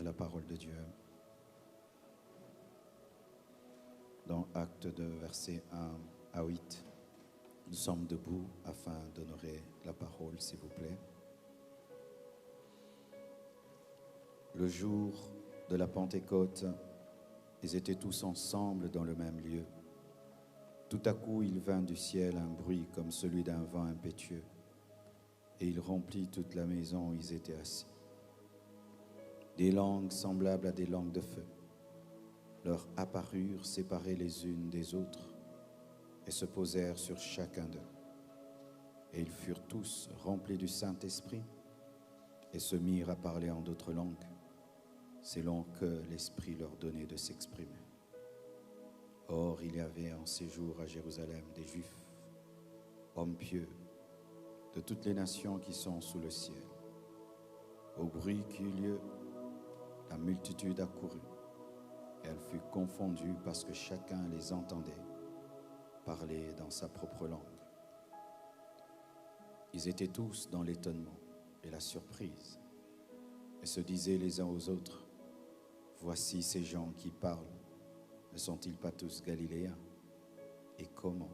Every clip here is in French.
la parole de Dieu. Dans Actes 2, versets 1 à 8, nous sommes debout afin d'honorer la parole, s'il vous plaît. Le jour de la Pentecôte, ils étaient tous ensemble dans le même lieu. Tout à coup, il vint du ciel un bruit comme celui d'un vent impétueux, et il remplit toute la maison où ils étaient assis. Des langues semblables à des langues de feu leur apparurent séparées les unes des autres et se posèrent sur chacun d'eux. Et ils furent tous remplis du Saint-Esprit et se mirent à parler en d'autres langues, selon que l'Esprit leur donnait de s'exprimer. Or, il y avait en séjour à Jérusalem des Juifs, hommes pieux, de toutes les nations qui sont sous le ciel. Au bruit qui eut lieu, la multitude accourut, et elle fut confondue parce que chacun les entendait parler dans sa propre langue. Ils étaient tous dans l'étonnement et la surprise, et se disaient les uns aux autres, « Voici ces gens qui parlent, ne sont-ils pas tous galiléens? Et comment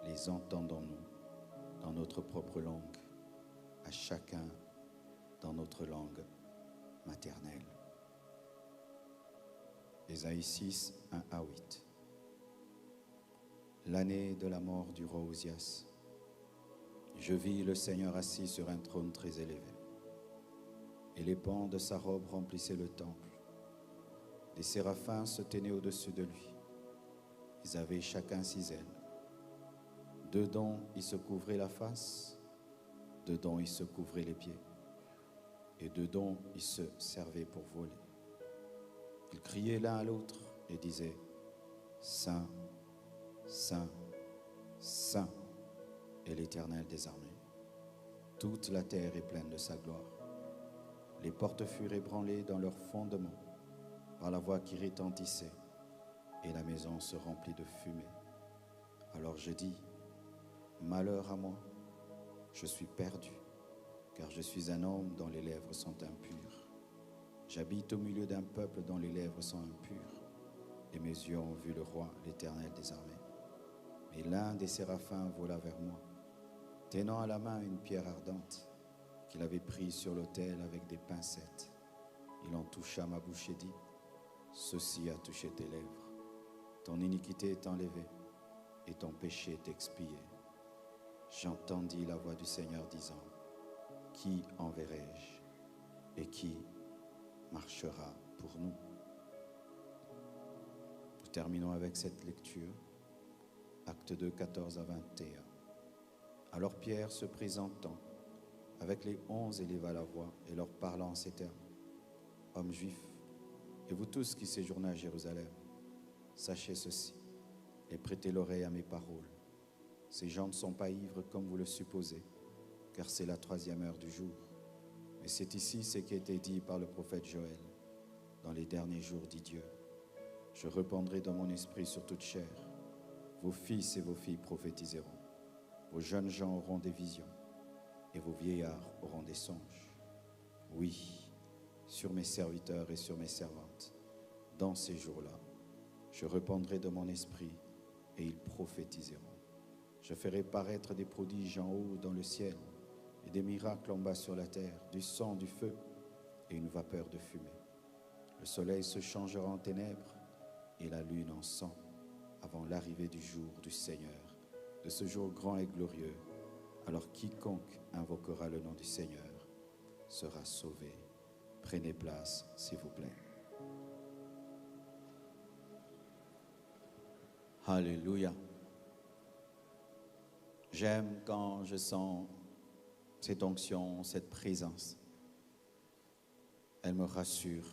les entendons-nous dans notre propre langue, à chacun dans notre langue maternelle ?» Ésaïe 6, 1 à 8. L'année de la mort du roi Osias, je vis le Seigneur assis sur un trône très élevé, et les pans de sa robe remplissaient le temple. Des séraphins se tenaient au-dessus de lui. Ils avaient chacun 6 ailes. 2 dont ils se couvraient la face, 2 dont ils se couvraient les pieds, et 2 dont ils se servaient pour voler. Ils criaient l'un à l'autre et disaient, « Saint, Saint, Saint est l'Éternel des armées. Toute la terre est pleine de sa gloire. » Les portes furent ébranlées dans leurs fondements par la voix qui retentissait, et la maison se remplit de fumée. Alors je dis, « Malheur à moi, je suis perdu, car je suis un homme dont les lèvres sont impures. J'habite au milieu d'un peuple dont les lèvres sont impures, et mes yeux ont vu le roi, l'Éternel des armées. » Mais l'un des séraphins vola vers moi, tenant à la main une pierre ardente qu'il avait prise sur l'autel avec des pincettes. Il en toucha ma bouche et dit, « Ceci a touché tes lèvres. Ton iniquité est enlevée et ton péché est expié. » J'entendis la voix du Seigneur disant, « Qui enverrai-je et qui marchera pour nous ?» Nous terminons avec cette lecture, Actes 2, 14 à 21. Alors Pierre se présentant avec les 11 éleva la voix et leur parlant en ces termes, « Hommes juifs, et vous tous qui séjournez à Jérusalem, sachez ceci et prêtez l'oreille à mes paroles. Ces gens ne sont pas ivres comme vous le supposez, car c'est la 3e heure du jour. Mais c'est ici ce qui a été dit par le prophète Joël. Dans les derniers jours, dit Dieu, je répandrai dans mon esprit sur toute chair. Vos fils et vos filles prophétiseront. Vos jeunes gens auront des visions et vos vieillards auront des songes. Oui, sur mes serviteurs et sur mes servantes, dans ces jours-là, je répandrai de mon esprit et ils prophétiseront. Je ferai paraître des prodiges en haut dans le ciel et des miracles en bas sur la terre, du sang, du feu et une vapeur de fumée. Le soleil se changera en ténèbres et la lune en sang avant l'arrivée du jour du Seigneur, de ce jour grand et glorieux. Alors quiconque invoquera le nom du Seigneur sera sauvé. Prenez place, s'il vous plaît. Alléluia. J'aime quand je sens cette onction, cette présence. Elle me rassure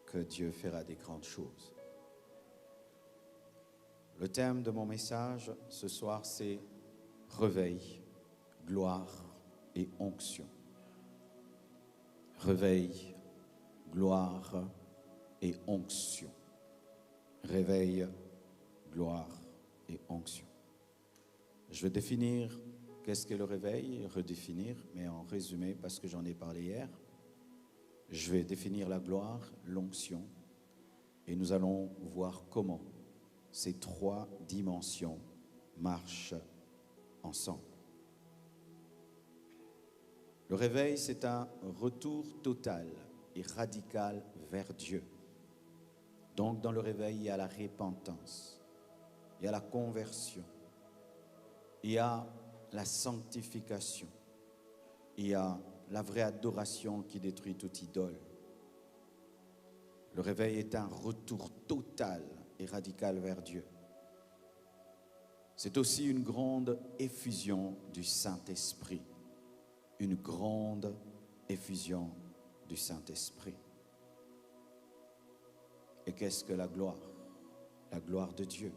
que Dieu fera des grandes choses. Le thème de mon message ce soir, c'est réveil, gloire et onction. Réveil, gloire et onction. Réveil, gloire et onction. Je vais définir qu'est-ce qu'est le réveil, redéfinir, mais en résumé parce que j'en ai parlé hier. je vais définir la gloire, l'onction, et nous allons voir comment ces trois dimensions marchent ensemble. Le réveil, c'est un retour total et radical vers Dieu. Donc, dans le réveil, il y a la repentance, il y a la conversion, il y a la sanctification, il y a la vraie adoration qui détruit toute idole. Le réveil est un retour total et radical vers Dieu. C'est aussi une grande effusion du Saint-Esprit. Une grande effusion du Saint-Esprit. Et qu'est-ce que la gloire? La gloire de Dieu.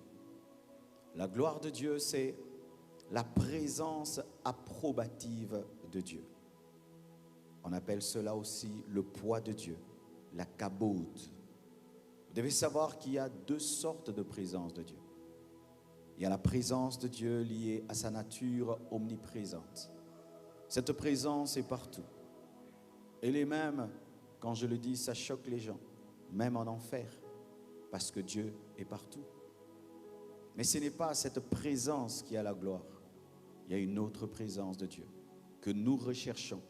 La gloire de Dieu, c'est la présence approbative de Dieu. On appelle cela aussi le poids de Dieu, la kabod. Vous devez savoir qu'il y a deux sortes de présence de Dieu. Il y a la présence de Dieu liée à sa nature omniprésente. Cette présence est partout. Elle est même, quand je le dis, ça choque les gens, même en enfer, parce que Dieu est partout. Mais ce n'est pas cette présence qui a la gloire. Il y a une autre présence de Dieu que nous recherchons.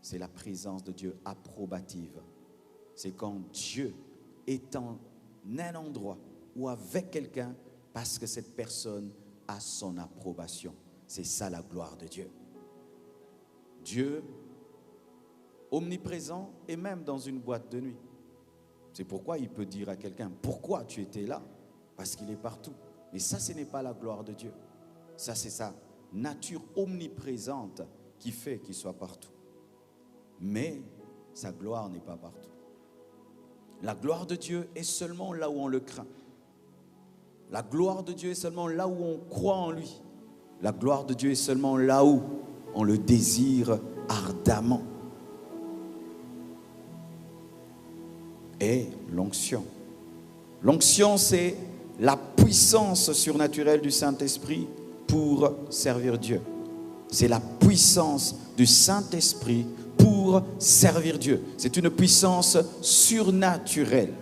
C'est la présence de Dieu approbative. C'est quand Dieu est en un endroit ou avec quelqu'un parce que cette personne a son approbation. C'est ça la gloire de Dieu. Dieu, omniprésent, et même dans une boîte de nuit. C'est pourquoi il peut dire à quelqu'un, pourquoi tu étais là? Parce qu'il est partout. Mais ça, ce n'est pas la gloire de Dieu. Ça, c'est sa nature omniprésente qui fait qu'il soit partout. Mais sa gloire n'est pas partout. La gloire de Dieu est seulement là où on le craint. La gloire de Dieu est seulement là où on croit en lui. La gloire de Dieu est seulement là où on le désire ardemment. Et l'onction. L'onction, c'est la puissance surnaturelle du Saint-Esprit pour servir Dieu. C'est la puissance du Saint-Esprit pour servir Dieu. C'est une puissance surnaturelle.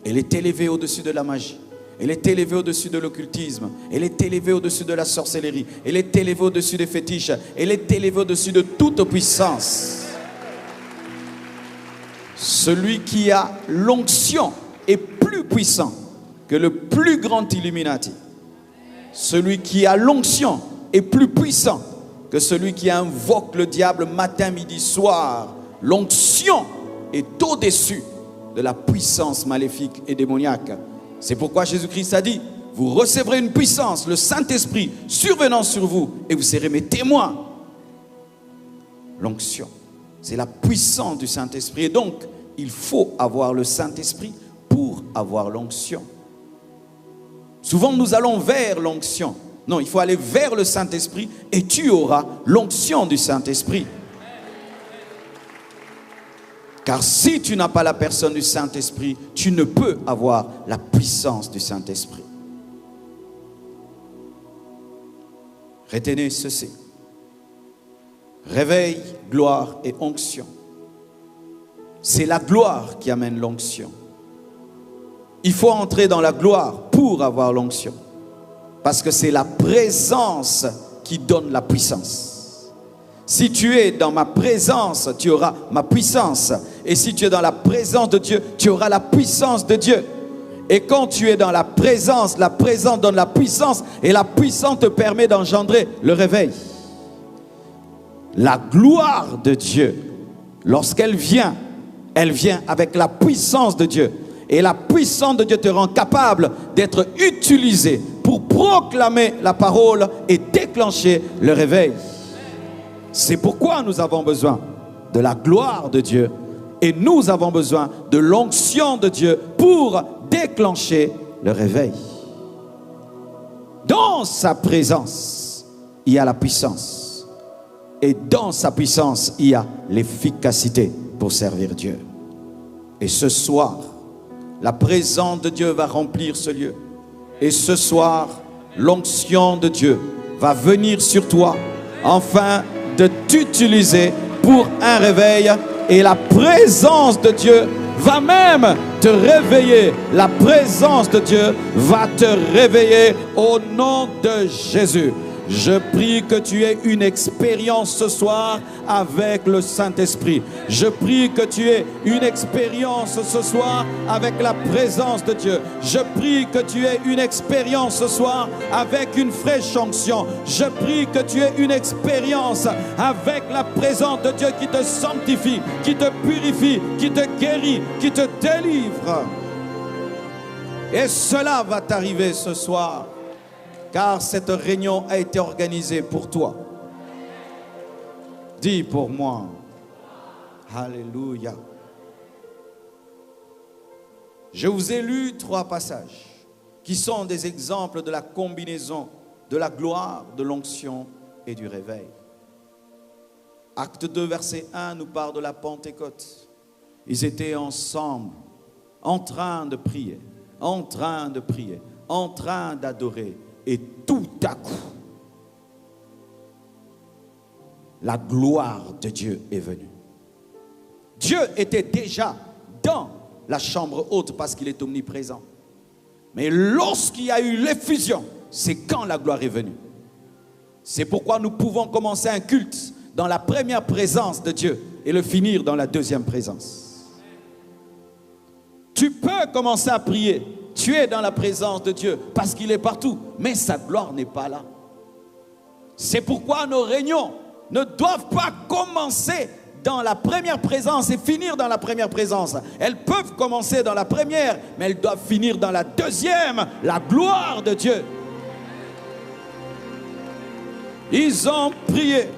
Elle est élevée au-dessus de la magie. Elle est élevée au-dessus de l'occultisme. Elle est élevée au-dessus de la sorcellerie. Elle est élevée au-dessus des fétiches. Elle est élevée au-dessus de toute puissance. Celui qui a l'onction est plus puissant que le plus grand Illuminati. Celui qui a l'onction est plus puissant que celui qui invoque le diable matin, midi, soir. L'onction est au-dessus de la puissance maléfique et démoniaque. C'est pourquoi Jésus-Christ a dit, vous recevrez une puissance, le Saint-Esprit survenant sur vous, et vous serez mes témoins. L'onction, c'est la puissance du Saint-Esprit. Et donc, il faut avoir le Saint-Esprit pour avoir l'onction. Souvent, nous allons vers l'onction. Non, il faut aller vers le Saint-Esprit et tu auras l'onction du Saint-Esprit. Car si tu n'as pas la personne du Saint-Esprit, tu ne peux avoir la puissance du Saint-Esprit. Retenez ceci. Réveil, gloire et onction. C'est la gloire qui amène l'onction. Il faut entrer dans la gloire pour avoir l'onction. Parce que c'est la présence qui donne la puissance. Si tu es dans ma présence, tu auras ma puissance. Et si tu es dans la présence de Dieu, tu auras la puissance de Dieu. Et quand tu es dans la présence donne la puissance. Et la puissance te permet d'engendrer le réveil. La gloire de Dieu, lorsqu'elle vient, elle vient avec la puissance de Dieu. Et la puissance de Dieu te rend capable d'être utilisé pour proclamer la parole et déclencher le réveil. C'est pourquoi nous avons besoin de la gloire de Dieu et nous avons besoin de l'onction de Dieu pour déclencher le réveil. Dans sa présence, il y a la puissance. Et dans sa puissance, il y a l'efficacité pour servir Dieu. Et ce soir, la présence de Dieu va remplir ce lieu. Et ce soir, l'onction de Dieu va venir sur toi afin de t'utiliser pour un réveil Et la présence de Dieu va même te réveiller. La présence de Dieu va te réveiller au nom de Jésus. Je prie que tu aies une expérience ce soir avec le Saint-Esprit. Je prie que tu aies une expérience ce soir avec la présence de Dieu. Je prie que tu aies une expérience ce soir avec une fraîche onction. Je prie que tu aies une expérience avec la présence de Dieu qui te sanctifie, qui te purifie, qui te guérit, qui te délivre. Et cela va t'arriver ce soir. Car cette réunion a été organisée pour toi. Dis pour moi. Alléluia. Je vous ai lu 3 passages qui sont des exemples de la combinaison de la gloire, de l'onction et du réveil. Acte 2, verset 1 nous parle de la Pentecôte. Ils étaient ensemble, en train de prier, en train de prier, en train d'adorer. Et tout à coup, la gloire de Dieu est venue. Dieu était déjà dans la chambre haute parce qu'il est omniprésent. Mais lorsqu'il y a eu l'effusion, c'est quand la gloire est venue. C'est pourquoi nous pouvons commencer un culte dans la première présence de Dieu et le finir dans la deuxième présence. Tu peux commencer à prier. Tu es dans la présence de Dieu parce qu'il est partout, mais sa gloire n'est pas là. C'est pourquoi nos réunions ne doivent pas commencer dans la première présence et finir dans la première présence. Elles peuvent commencer dans la première, mais elles doivent finir dans la deuxième, la gloire de Dieu. Ils ont prié,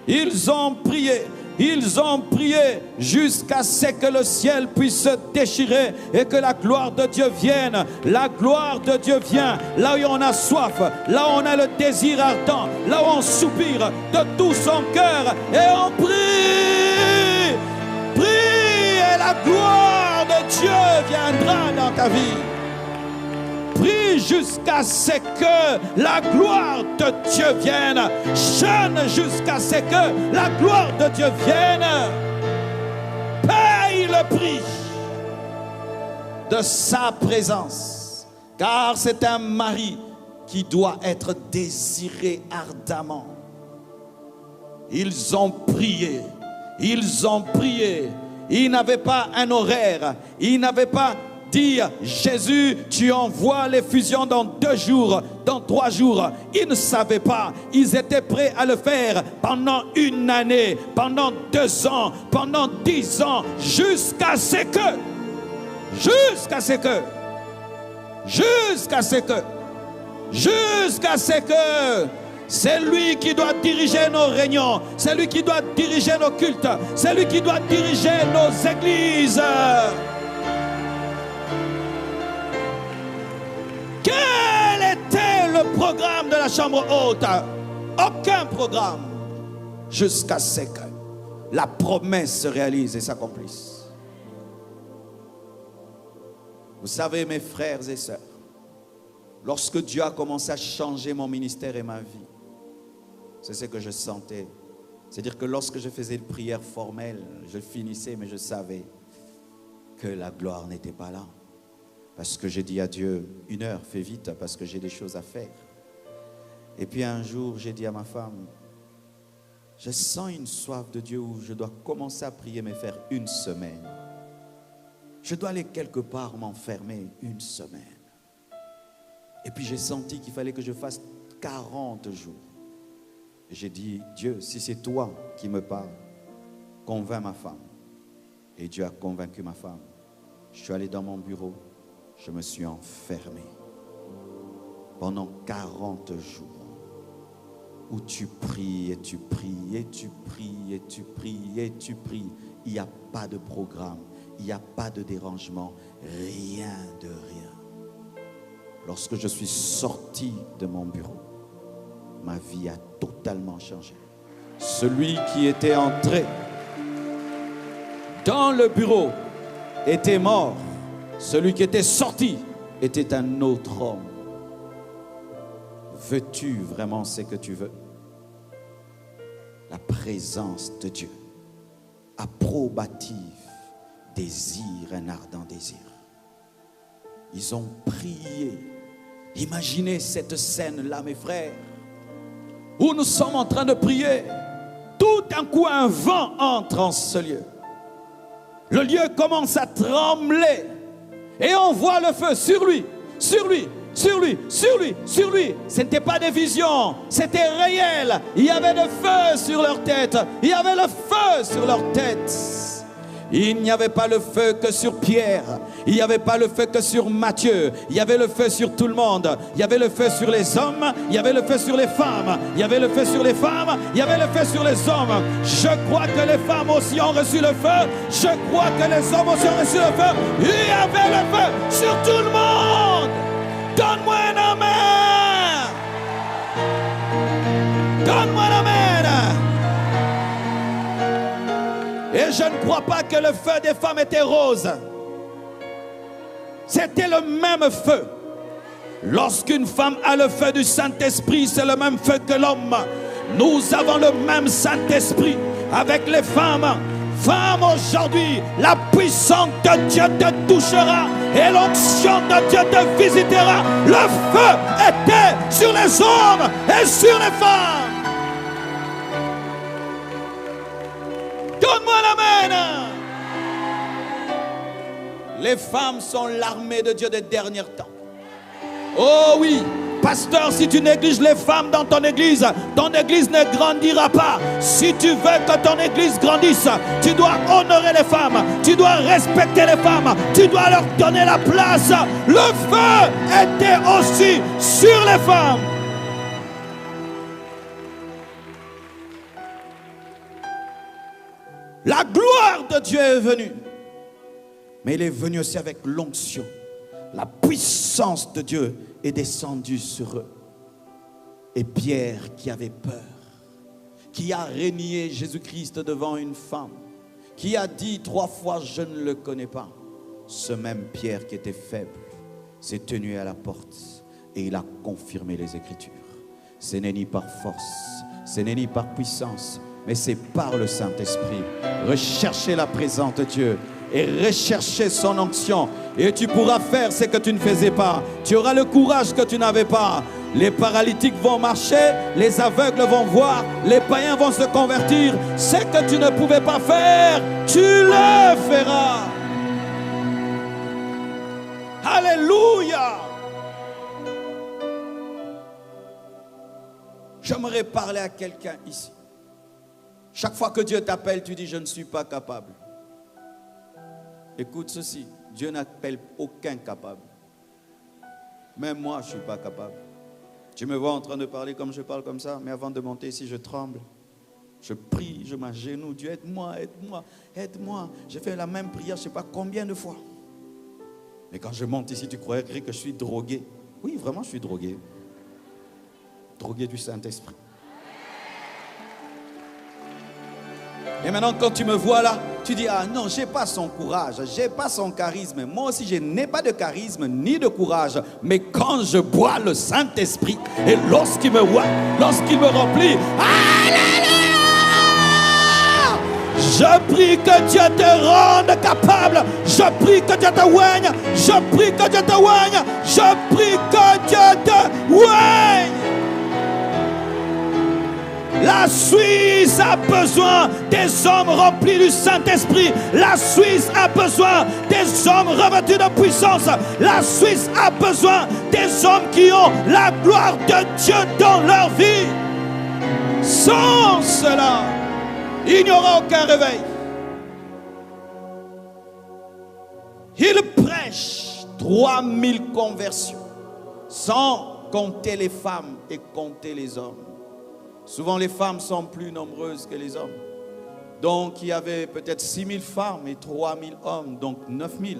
ils ont prié. Ils ont prié jusqu'à ce que le ciel puisse se déchirer et que la gloire de Dieu vienne. La gloire de Dieu vient là où on a soif, là où on a le désir ardent, là où on soupire de tout son cœur et on prie. Prie et la gloire de Dieu viendra dans ta vie. Prie jusqu'à ce que la gloire de Dieu vienne. Jeûne jusqu'à ce que la gloire de Dieu vienne. Paye le prix de sa présence. Car c'est un mari qui doit être désiré ardemment. Ils ont prié. Ils ont prié. Ils n'avaient pas un horaire. Ils n'avaient pas dire, Jésus, tu envoies l'effusion dans 2 jours, dans 3 jours. Ils ne savaient pas. Ils étaient prêts à le faire pendant 1 année, pendant 2 ans, pendant 10 ans, jusqu'à ce que, c'est lui qui doit diriger nos réunions, c'est lui qui doit diriger nos cultes, c'est lui qui doit diriger nos églises. Quel était le programme de la chambre haute? Aucun programme. Jusqu'à ce que la promesse se réalise et s'accomplisse. Vous savez, mes frères et sœurs, lorsque Dieu a commencé à changer mon ministère et ma vie, c'est ce que je sentais. C'est-à-dire que lorsque je faisais une prière formelle, je finissais, mais je savais que la gloire n'était pas là. Parce que j'ai dit à Dieu, 1 heure, fais vite, parce que j'ai des choses à faire. Et puis un jour, j'ai dit à ma femme, je sens une soif de Dieu où je dois commencer à prier, mais faire 1 semaine. Je dois aller quelque part m'enfermer 1 semaine. Et puis j'ai senti qu'il fallait que je fasse 40 jours. Et j'ai dit, Dieu, si c'est toi qui me parles, convainc ma femme. Et Dieu a convaincu ma femme. Je suis allé dans mon bureau. Je me suis enfermé pendant 40 jours où tu pries et tu pries et tu pries et tu pries et tu pries. Il n'y a pas de programme, il n'y a pas de dérangement, rien de rien. Lorsque je suis sorti de mon bureau, ma vie a totalement changé. Celui qui était entré dans le bureau était mort. Celui qui était sorti était un autre homme. Veux-tu vraiment ce que tu veux? La présence de Dieu approbative, désir, un ardent désir. Ils ont prié. Imaginez cette scène-là, mes frères, où nous sommes en train de prier. Tout d'un coup, un vent entre en ce lieu. Le lieu commence à trembler. Et on voit le feu sur lui, sur lui, sur lui, sur lui, sur lui. Ce n'était pas des visions, c'était réel. Il y avait le feu sur leur tête. Il y avait le feu sur leur tête. Il n'y avait pas le feu que sur Pierre. Il n'y avait pas le feu que sur Matthieu. Il y avait le feu sur tout le monde. Il y avait le feu sur les hommes. Il y avait le feu sur les femmes. Il y avait le feu sur les femmes. Il y avait le feu sur les hommes. Je crois que les femmes aussi ont reçu le feu. Je crois que les hommes aussi ont reçu le feu. Il y avait le feu sur tout le monde. Donne-moi un amen. Donne-moi un amen. Et je ne crois pas que le feu des femmes était rose. C'était le même feu. Lorsqu'une femme a le feu du Saint-Esprit, c'est le même feu que l'homme. Nous avons le même Saint-Esprit avec les femmes. Femmes, aujourd'hui, la puissance de Dieu te touchera et l'onction de Dieu te visitera. Le feu était sur les hommes et sur les femmes. Donne-moi l'amen. Les femmes sont l'armée de Dieu des derniers temps. Oh oui, pasteur, si tu négliges les femmes dans ton église ne grandira pas. Si tu veux que ton église grandisse, tu dois honorer les femmes, tu dois respecter les femmes, tu dois leur donner la place. Le feu était aussi sur les femmes. La gloire de Dieu est venue. Mais il est venu aussi avec l'onction. La puissance de Dieu est descendue sur eux. Et Pierre, qui avait peur, qui a renié Jésus-Christ devant une femme, qui a dit 3 fois « je ne le connais pas », ce même Pierre qui était faible s'est tenu à la porte et il a confirmé les Écritures. Ce n'est ni par force, ce n'est ni par puissance, mais c'est par le Saint-Esprit. Recherchez la présence de Dieu et recherchez son onction. Et tu pourras faire ce que tu ne faisais pas. Tu auras le courage que tu n'avais pas. Les paralytiques vont marcher, les aveugles vont voir, les païens vont se convertir. Ce que tu ne pouvais pas faire, tu le feras. Alléluia. J'aimerais parler à quelqu'un ici. Chaque fois que Dieu t'appelle, tu dis « je ne suis pas capable ». Écoute ceci, Dieu n'appelle aucun capable. Même moi, je ne suis pas capable. Tu me vois en train de parler comme je parle comme ça, mais avant de monter ici, je tremble. Je prie, je m'agenouille. Dieu, aide-moi, aide-moi, aide-moi. J'ai fait la même prière, je ne sais pas combien de fois. Mais quand je monte ici, tu croirais que je suis drogué. Oui, vraiment, je suis drogué. Drogué du Saint-Esprit. Et maintenant, quand tu me vois là, tu dis, ah non, je n'ai pas son courage, je n'ai pas son charisme. Moi aussi, je n'ai pas de charisme ni de courage. Mais quand je bois le Saint-Esprit, et lorsqu'il me voit, lorsqu'il me remplit, alléluia! Je prie que Dieu te rende capable. Je prie que Dieu te oigne. Je prie que Dieu te oigne. Je prie que Dieu te oigne. La Suisse a besoin des hommes remplis du Saint-Esprit. La Suisse a besoin des hommes revêtus de puissance. La Suisse a besoin des hommes qui ont la gloire de Dieu dans leur vie. Sans cela, il n'y aura aucun réveil. Il prêche 3000 conversions, sans compter les femmes et compter les hommes. Souvent, les femmes sont plus nombreuses que les hommes. Donc, il y avait peut-être 6000 femmes et 3000 hommes, donc 9000.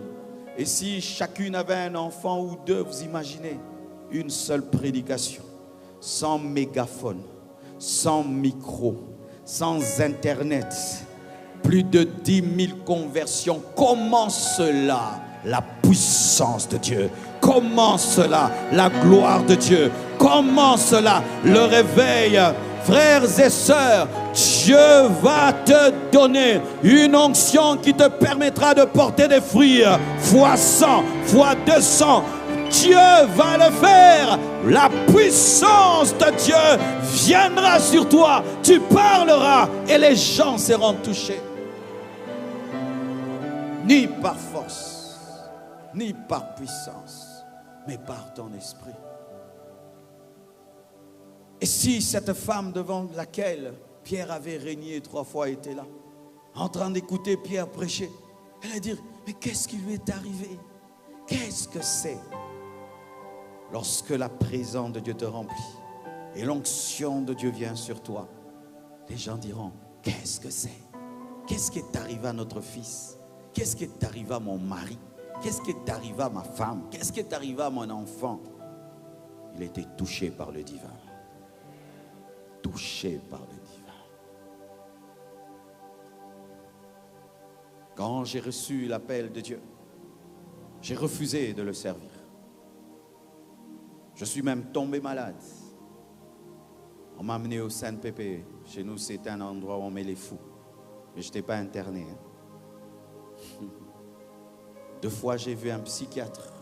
Et si chacune avait un enfant ou deux, vous imaginez, une seule prédication, sans mégaphone, sans micro, sans internet, plus de 10 000 conversions. Comment cela, la puissance de Dieu? Comment cela, la gloire de Dieu? Comment cela, le réveil? Frères et sœurs, Dieu va te donner une onction qui te permettra de porter des fruits fois 100, fois 200. Dieu va le faire. La puissance de Dieu viendra sur toi. Tu parleras et les gens seront touchés. Ni par force, ni par puissance, mais par ton esprit. Et si cette femme devant laquelle Pierre avait régné 3 fois était là, en train d'écouter Pierre prêcher, elle allait dire, mais qu'est-ce qui lui est arrivé? Qu'est-ce que c'est? Lorsque la présence de Dieu te remplit et l'onction de Dieu vient sur toi, les gens diront, qu'est-ce que c'est? Qu'est-ce qui est arrivé à notre fils? Qu'est-ce qui est arrivé à mon mari? Qu'est-ce qui est arrivé à ma femme? Qu'est-ce qui est arrivé à mon enfant? Il a été touché par le divin. Touché par le divin. Quand j'ai reçu l'appel de Dieu, j'ai refusé de le servir. Je suis même tombé malade. On m'a amené au Saint-Pépé. Chez nous, c'est un endroit où on met les fous. Mais je n'étais pas interné. 2 fois, j'ai vu un psychiatre.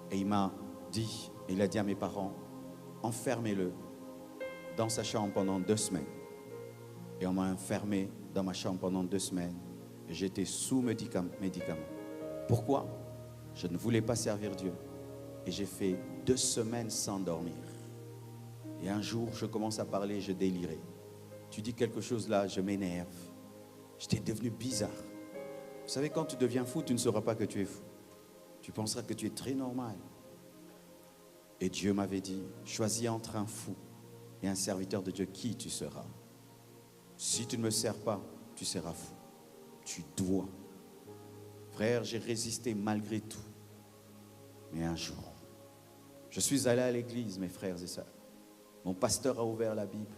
Et il m'a dit, il a dit à mes parents, enfermez-le dans sa chambre pendant 2 semaines. Et on m'a enfermé dans ma chambre pendant 2 semaines. Et j'étais sous médicaments. Pourquoi? Je ne voulais pas servir Dieu. Et j'ai fait 2 semaines sans dormir. Et un jour, je commence à parler, je délirais. Tu dis quelque chose là, je m'énerve. J'étais devenu bizarre. Vous savez, quand tu deviens fou, tu ne sauras pas que tu es fou. Tu penseras que tu es très normal. Et Dieu m'avait dit, choisis entre un fou et un serviteur de Dieu, qui tu seras. Si tu ne me sers pas, tu seras fou. Tu dois. Frère, j'ai résisté malgré tout. Mais un jour, je suis allé à l'église, mes frères et sœurs. Mon pasteur a ouvert la Bible.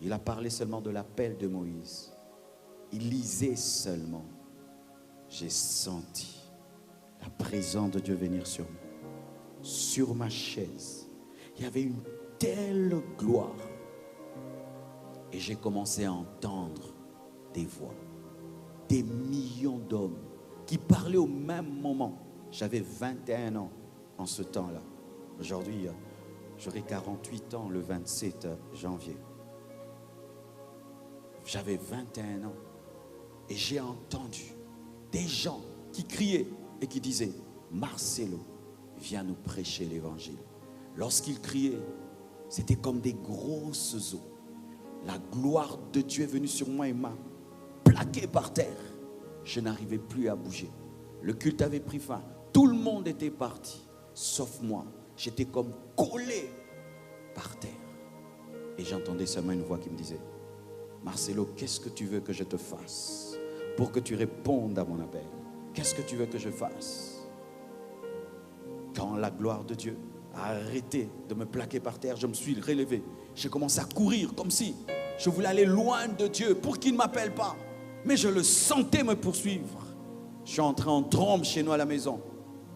Il a parlé seulement de l'appel de Moïse. Il lisait seulement. J'ai senti la présence de Dieu venir sur moi. Sur ma chaise, il y avait une telle gloire. Et j'ai commencé à entendre des voix. Des millions d'hommes qui parlaient au même moment. J'avais 21 ans en ce temps-là. Aujourd'hui, j'aurai 48 ans le 27 janvier. J'avais 21 ans. Et j'ai entendu des gens qui criaient et qui disaient, Marcelo, viens nous prêcher l'évangile. Lorsqu'ils criaient, c'était comme des grosses eaux. La gloire de Dieu est venue sur moi et m'a plaqué par terre. Je n'arrivais plus à bouger. Le culte avait pris fin. Tout le monde était parti, sauf moi. J'étais comme collé par terre. Et j'entendais seulement une voix qui me disait, Marcelo, qu'est-ce que tu veux que je te fasse pour que tu répondes à mon appel? Qu'est-ce que tu veux que je fasse? Quand la gloire de Dieu a arrêté de me plaquer par terre, je me suis relevé. J'ai commencé à courir comme si je voulais aller loin de Dieu pour qu'il ne m'appelle pas. Mais je le sentais me poursuivre. Je suis entré en trombe chez nous à la maison.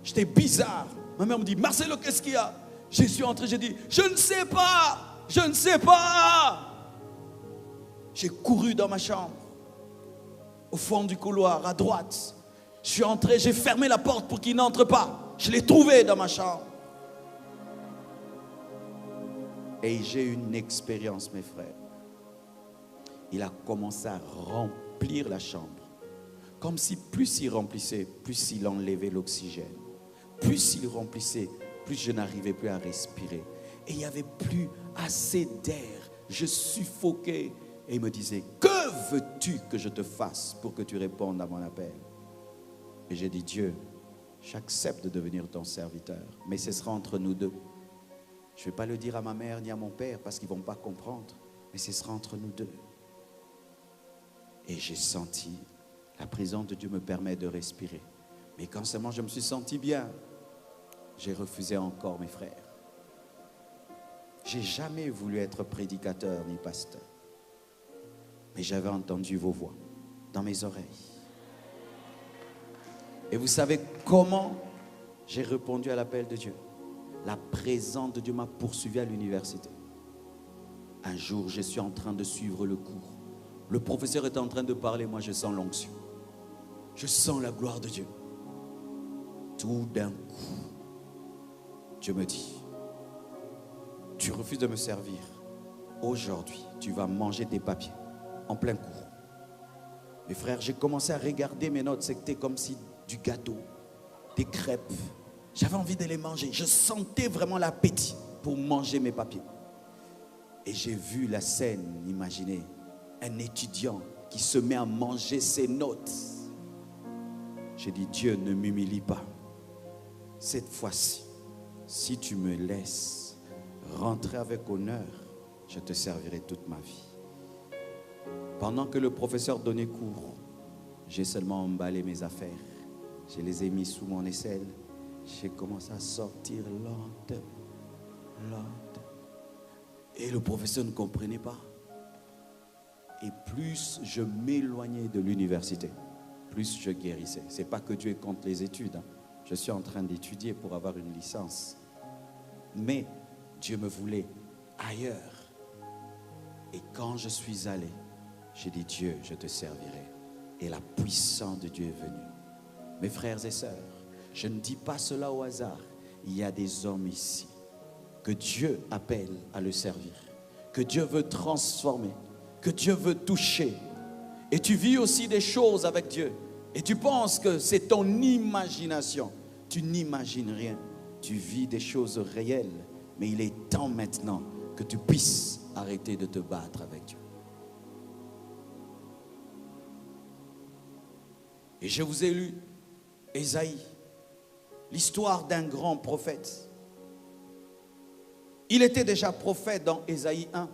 J'étais bizarre. Ma mère me dit, Marcelo, qu'est-ce qu'il y a? Je suis entré, j'ai dit, je ne sais pas. Je ne sais pas. J'ai couru dans ma chambre. Au fond du couloir, à droite. Je suis entré, j'ai fermé la porte pour qu'il n'entre pas. Je l'ai trouvé dans ma chambre. Et j'ai eu une expérience, mes frères. Il a commencé à remplir la chambre. Comme si plus il remplissait, plus il enlevait l'oxygène. Plus il remplissait, plus je n'arrivais plus à respirer. Et il n'y avait plus assez d'air. Je suffoquais. Et il me disait, que veux-tu que je te fasse pour que tu répondes à mon appel? Et j'ai dit, Dieu, j'accepte de devenir ton serviteur, mais ce sera entre nous deux. Je ne vais pas le dire à ma mère ni à mon père parce qu'ils ne vont pas comprendre, mais ce sera entre nous deux. Et j'ai senti, la présence de Dieu me permet de respirer. Mais quand seulement je me suis senti bien, j'ai refusé encore, mes frères. J'ai jamais voulu être prédicateur ni pasteur. Mais j'avais entendu vos voix dans mes oreilles. Et vous savez comment j'ai répondu à l'appel de Dieu? La présence de Dieu m'a poursuivi à l'université. Un jour, je suis en train de suivre le cours. Le professeur est en train de parler, moi je sens l'onction. Je sens la gloire de Dieu. Tout d'un coup, Dieu me dit, tu refuses de me servir. Aujourd'hui, tu vas manger tes papiers en plein cours. Mes frères, j'ai commencé à regarder mes notes. C'était comme si du gâteau, des crêpes. J'avais envie de les manger. Je sentais vraiment l'appétit pour manger mes papiers. Et j'ai vu la scène, imaginez, un étudiant qui se met à manger ses notes. J'ai dit, Dieu, ne m'humilie pas. Cette fois-ci, si tu me laisses rentrer avec honneur, je te servirai toute ma vie. Pendant que le professeur donnait cours, j'ai seulement emballé mes affaires. Je les ai mis sous mon aisselle. J'ai commencé à sortir lentement. Et le professeur ne comprenait pas. Et plus je m'éloignais de l'université, plus je guérissais. Ce n'est pas que Dieu est contre les études. Je suis en train d'étudier pour avoir une licence. Mais Dieu me voulait ailleurs. Et quand je suis allé, j'ai dit, Dieu, je te servirai. Et la puissance de Dieu est venue. Mes frères et sœurs, je ne dis pas cela au hasard. Il y a des hommes ici que Dieu appelle à le servir, que Dieu veut transformer, que Dieu veut toucher. Et tu vis aussi des choses avec Dieu. Et tu penses que c'est ton imagination. Tu n'imagines rien. Tu vis des choses réelles. Mais il est temps maintenant que tu puisses arrêter de te battre avec Dieu. Et je vous ai lu Ésaïe, l'histoire d'un grand prophète. Il était déjà prophète dans Ésaïe 1.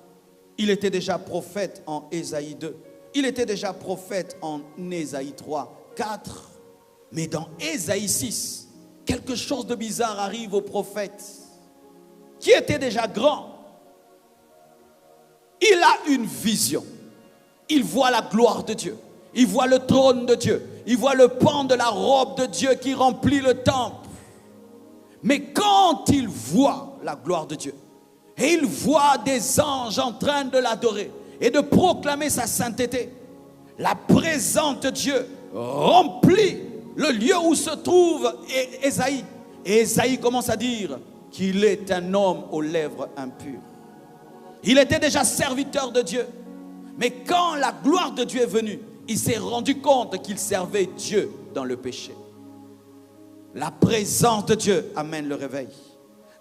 Il était déjà prophète en Ésaïe 2. Il était déjà prophète en Ésaïe 3, 4. Mais dans Ésaïe 6, quelque chose de bizarre arrive au prophète qui était déjà grand. Il a une vision. Il voit la gloire de Dieu. Il voit le trône de Dieu. Il voit le pan de la robe de Dieu qui remplit le temple. Mais quand il voit la gloire de Dieu, et il voit des anges en train de l'adorer et de proclamer sa sainteté, la présence de Dieu remplit le lieu où se trouve Ésaïe. Et Ésaïe commence à dire qu'il est un homme aux lèvres impures. Il était déjà serviteur de Dieu. Mais quand la gloire de Dieu est venue, il s'est rendu compte qu'il servait Dieu dans le péché. La présence de Dieu amène le réveil.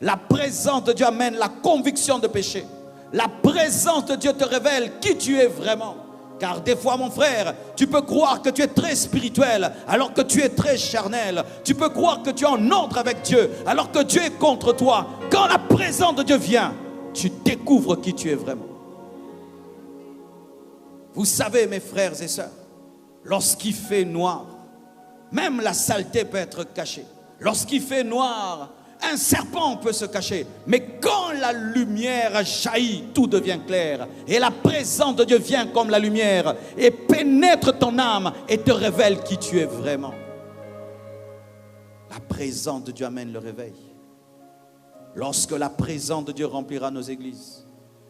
La présence de Dieu amène la conviction de péché. La présence de Dieu te révèle qui tu es vraiment. Car des fois, mon frère, tu peux croire que tu es très spirituel alors que tu es très charnel. Tu peux croire que tu es en ordre avec Dieu alors que Dieu est contre toi. Quand la présence de Dieu vient, tu découvres qui tu es vraiment. Vous savez, mes frères et sœurs, lorsqu'il fait noir, même la saleté peut être cachée. Lorsqu'il fait noir, un serpent peut se cacher. Mais quand la lumière jaillit, tout devient clair. Et la présence de Dieu vient comme la lumière et pénètre ton âme et te révèle qui tu es vraiment. La présence de Dieu amène le réveil. Lorsque la présence de Dieu remplira nos églises.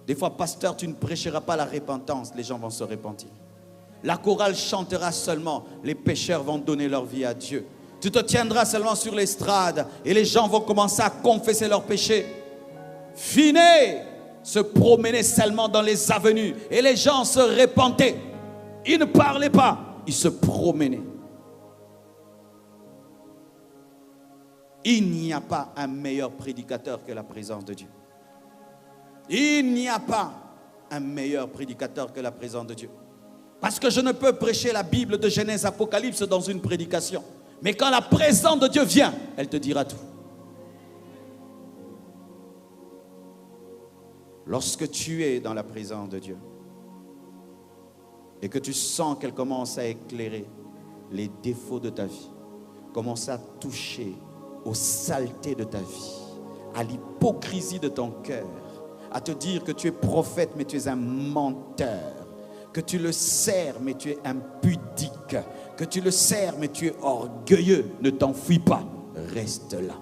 Des fois, pasteur, tu ne prêcheras pas la repentance, les gens vont se repentir. La chorale chantera seulement, les pécheurs vont donner leur vie à Dieu. Tu te tiendras seulement sur l'estrade et les gens vont commencer à confesser leurs péchés. Finez, se promener seulement dans les avenues et les gens se repentaient. Ils ne parlaient pas, ils se promenaient. Il n'y a pas un meilleur prédicateur que la présence de Dieu. Il n'y a pas un meilleur prédicateur que la présence de Dieu. Parce que je ne peux prêcher la Bible de Genèse, Apocalypse dans une prédication. Mais quand la présence de Dieu vient, elle te dira tout. Lorsque tu es dans la présence de Dieu et que tu sens qu'elle commence à éclairer les défauts de ta vie, commence à toucher aux saletés de ta vie, à l'hypocrisie de ton cœur, à te dire que tu es prophète mais tu es un menteur, que tu le sers mais tu es impudique, que tu le sers mais tu es orgueilleux, ne t'enfuis pas, reste là.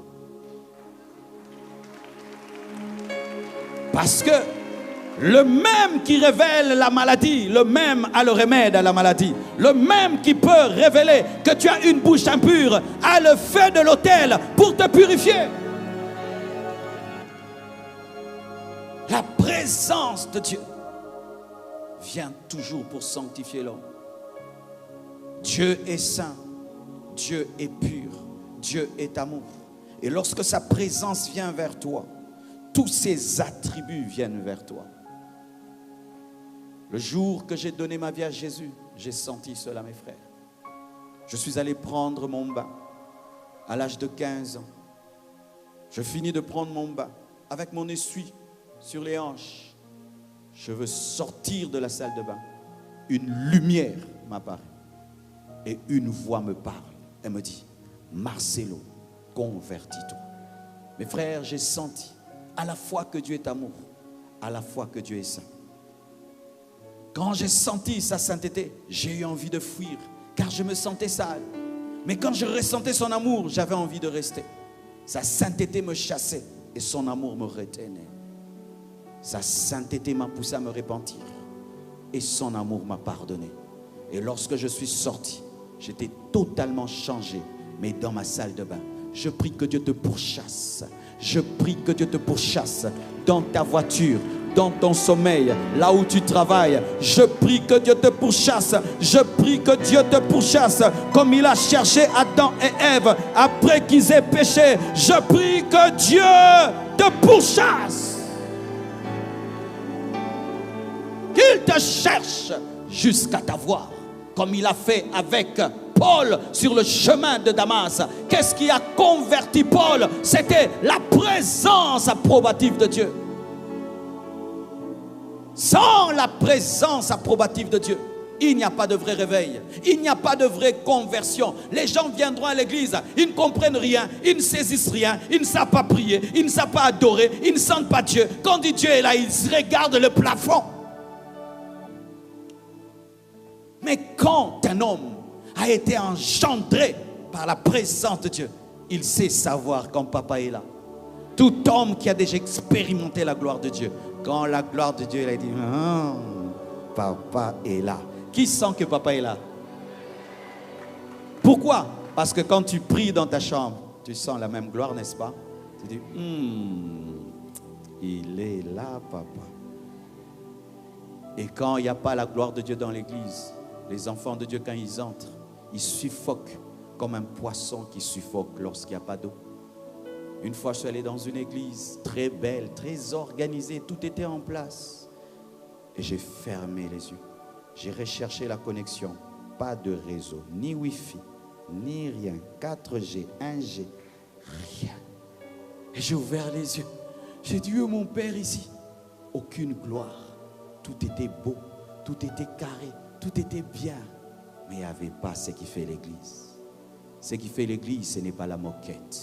Parce que Le même qui révèle la maladie, le même a le remède à la maladie. Le même qui peut révéler que tu as une bouche impure a le feu de l'autel pour te purifier. La présence de Dieu vient toujours pour sanctifier l'homme. Dieu est saint, Dieu est pur, Dieu est amour. Et lorsque sa présence vient vers toi, tous ses attributs viennent vers toi. Le jour que j'ai donné ma vie à Jésus, j'ai senti cela, mes frères. Je suis allé prendre mon bain à l'âge de 15 ans. Je finis de prendre mon bain avec mon essuie sur les hanches. Je veux sortir de la salle de bain. Une lumière m'apparaît et une voix me parle. Elle me dit, Marcelo, convertis-toi. Mes frères, j'ai senti à la fois que Dieu est amour, à la fois que Dieu est saint. Quand j'ai senti sa sainteté, j'ai eu envie de fuir, car je me sentais sale. Mais quand je ressentais son amour, j'avais envie de rester. Sa sainteté me chassait et son amour me retenait. Sa sainteté m'a poussé à me repentir et son amour m'a pardonné. Et lorsque je suis sorti, j'étais totalement changé, mais dans ma salle de bain. Je prie que Dieu te pourchasse. Je prie que Dieu te pourchasse dans ta voiture, dans ton sommeil, là où tu travailles. Je prie que Dieu te pourchasse. Je prie que Dieu te pourchasse comme il a cherché Adam et Ève après qu'ils aient péché. Je prie que Dieu te pourchasse. Qu'il te cherche jusqu'à t'avoir, comme il a fait avec Paul sur le chemin de Damas. Qu'est-ce qui a converti Paul? C'était la présence approbative de Dieu. Sans la présence approbative de Dieu, il n'y a pas de vrai réveil, il n'y a pas de vraie conversion. Les gens viendront à l'église, ils ne comprennent rien, ils ne saisissent rien, ils ne savent pas prier, ils ne savent pas adorer, ils ne sentent pas Dieu. Quand dit Dieu est là, ils regardent le plafond. Mais quand un homme a été engendré par la présence de Dieu, il sait savoir quand papa est là. Tout homme qui a déjà expérimenté la gloire de Dieu, quand la gloire de Dieu, il a dit, papa est là. Qui sent que papa est là? Pourquoi? Parce que quand tu pries dans ta chambre, tu sens la même gloire, n'est-ce pas? Tu dis, il est là, papa. Et quand il n'y a pas la gloire de Dieu dans l'église, les enfants de Dieu, quand ils entrent, ils suffoquent comme un poisson qui suffoque lorsqu'il n'y a pas d'eau. Une fois, je suis allé dans une église très belle, très organisée, tout était en place. Et j'ai fermé les yeux. J'ai recherché la connexion. Pas de réseau, ni Wi-Fi, ni rien. 4G, 1G, rien. Et j'ai ouvert les yeux. J'ai dit, mon Père ici, aucune gloire. Tout était beau, tout était carré, tout était bien. Mais il n'y avait pas ce qui fait l'église. Ce qui fait l'église, ce n'est pas la moquette.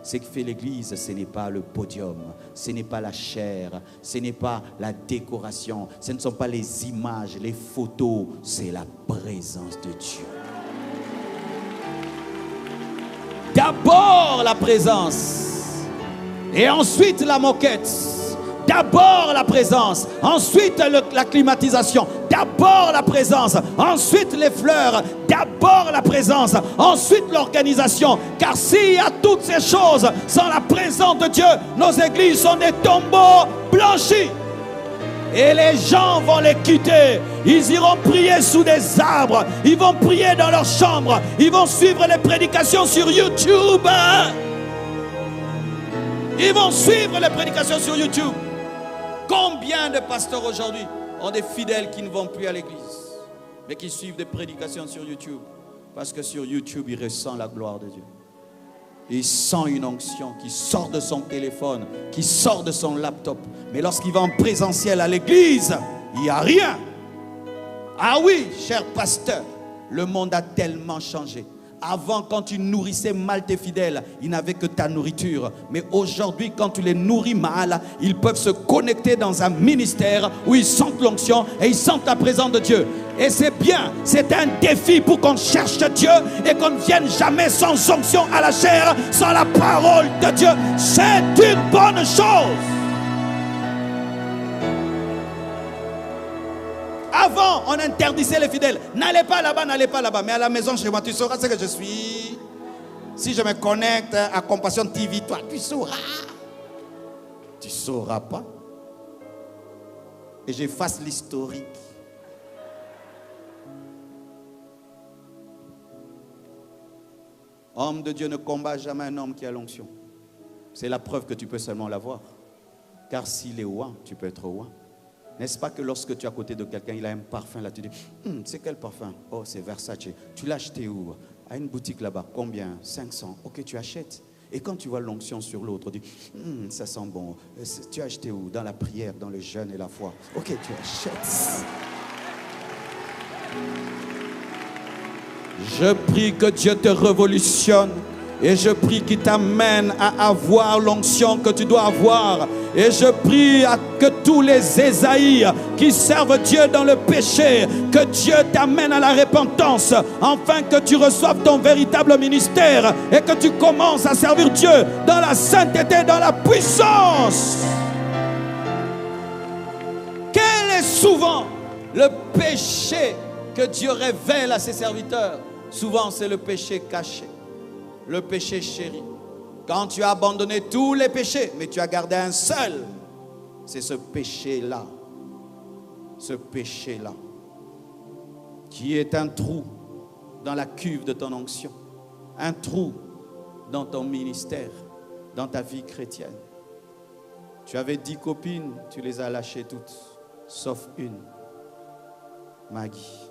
Ce qui fait l'église, ce n'est pas le podium, ce n'est pas la chair, ce n'est pas la décoration, ce ne sont pas les images, les photos, c'est la présence de Dieu. D'abord la présence et ensuite la moquette. D'abord la présence, ensuite la climatisation. D'abord la présence, ensuite les fleurs. D'abord la présence, ensuite l'organisation. Car s'il y a toutes ces choses sans la présence de Dieu, nos églises sont des tombeaux blanchis. Et les gens vont les quitter. Ils iront prier sous des arbres. Ils vont prier dans leur chambre. Ils vont suivre les prédications sur YouTube. Ils vont suivre les prédications sur YouTube. Combien de pasteurs aujourd'hui ont des fidèles qui ne vont plus à l'église, mais qui suivent des prédications sur YouTube? Parce que sur YouTube, il ressent la gloire de Dieu. Il sent une onction qui sort de son téléphone, qui sort de son laptop. Mais lorsqu'il va en présentiel à l'église, il n'y a rien. Ah oui, cher pasteur, le monde a tellement changé. Avant, quand tu nourrissais mal tes fidèles, ils n'avaient que ta nourriture. Mais aujourd'hui, quand tu les nourris mal, ils peuvent se connecter dans un ministère où ils sentent l'onction et ils sentent la présence de Dieu. Et c'est bien, c'est un défi pour qu'on cherche Dieu et qu'on ne vienne jamais sans onction à la chair, sans la parole de Dieu. C'est une bonne chose. Avant, on interdisait les fidèles. N'allez pas là-bas, n'allez pas là-bas. Mais à la maison, chez moi, tu sauras ce que je suis. Si je me connecte à Compassion TV, toi, tu sauras. Tu ne sauras pas. Et j'efface l'historique. Homme de Dieu ne combat jamais un homme qui a l'onction. C'est la preuve que tu peux seulement l'avoir. Car s'il est ouin, tu peux être ouin. N'est-ce pas que lorsque tu es à côté de quelqu'un, il a un parfum là, tu dis, c'est quel parfum? Oh, c'est Versace. Tu l'as acheté où? À une boutique là-bas. Combien? 500. Ok, tu achètes. Et quand tu vois l'onction sur l'autre, tu dis, ça sent bon. Tu as acheté où? Dans la prière, dans le jeûne et la foi. Ok, tu achètes. Je prie que Dieu te révolutionne. Et je prie qu'il t'amène à avoir l'onction que tu dois avoir. Et je prie que tous les Ésaïe qui servent Dieu dans le péché, que Dieu t'amène à la repentance, afin que tu reçoives ton véritable ministère et que tu commences à servir Dieu dans la sainteté, dans la puissance. Quel est souvent le péché que Dieu révèle à ses serviteurs? Souvent, c'est le péché caché. Le péché chéri. Quand tu as abandonné tous les péchés, mais tu as gardé un seul, c'est ce péché-là. Ce péché-là. Qui est un trou dans la cuve de ton onction. Un trou dans ton ministère, dans ta vie chrétienne. Tu avais 10 copines, tu les as lâchées toutes, sauf une. Maggie.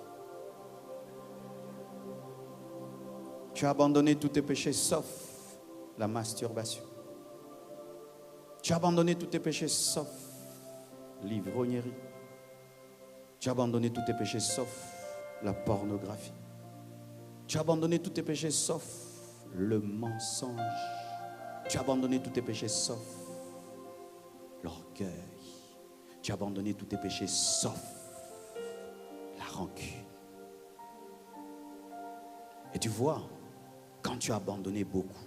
Tu as abandonné tous tes péchés sauf la masturbation. Tu as abandonné tous tes péchés sauf l'ivrognerie. Tu as abandonné tous tes péchés sauf la pornographie. Tu as abandonné tous tes péchés sauf le mensonge. Tu as abandonné tous tes péchés sauf l'orgueil. Tu as abandonné tous tes péchés sauf la rancune. Et tu vois, quand tu as abandonné beaucoup,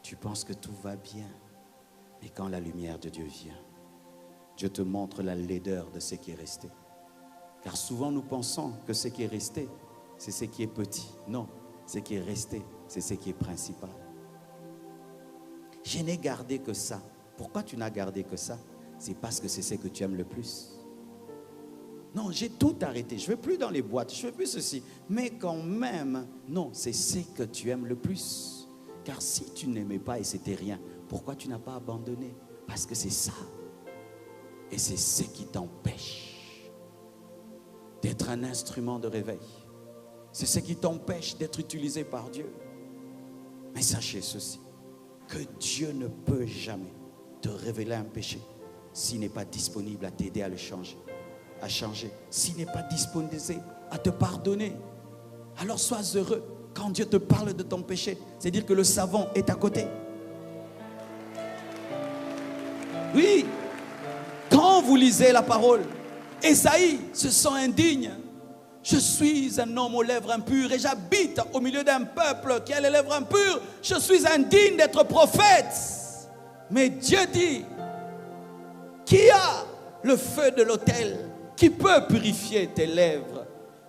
tu penses que tout va bien. Mais quand la lumière de Dieu vient, Dieu te montre la laideur de ce qui est resté. Car souvent nous pensons que ce qui est resté, c'est ce qui est petit. Non, ce qui est resté, c'est ce qui est principal. Je n'ai gardé que ça. Pourquoi tu n'as gardé que ça? C'est parce que c'est ce que tu aimes le plus. Non, j'ai tout arrêté. Je ne veux plus dans les boîtes, je ne veux plus ceci. Mais quand même, non, c'est ce que tu aimes le plus. Car si tu n'aimais pas et c'était rien, pourquoi tu n'as pas abandonné? Parce que c'est ça. Et c'est ce qui t'empêche d'être un instrument de réveil. C'est ce qui t'empêche d'être utilisé par Dieu. Mais sachez ceci, que Dieu ne peut jamais te révéler un péché s'il n'est pas disponible à t'aider à le changer. À changer, s'il n'est pas disposé à te pardonner. Alors sois heureux quand Dieu te parle de ton péché. C'est-à-dire que le savon est à côté. Oui, quand vous lisez la parole, Ésaïe se sent indigne. Je suis un homme aux lèvres impures et j'habite au milieu d'un peuple qui a les lèvres impures. Je suis indigne d'être prophète. Mais Dieu dit, qui a le feu de l'autel? Qui peut purifier tes lèvres?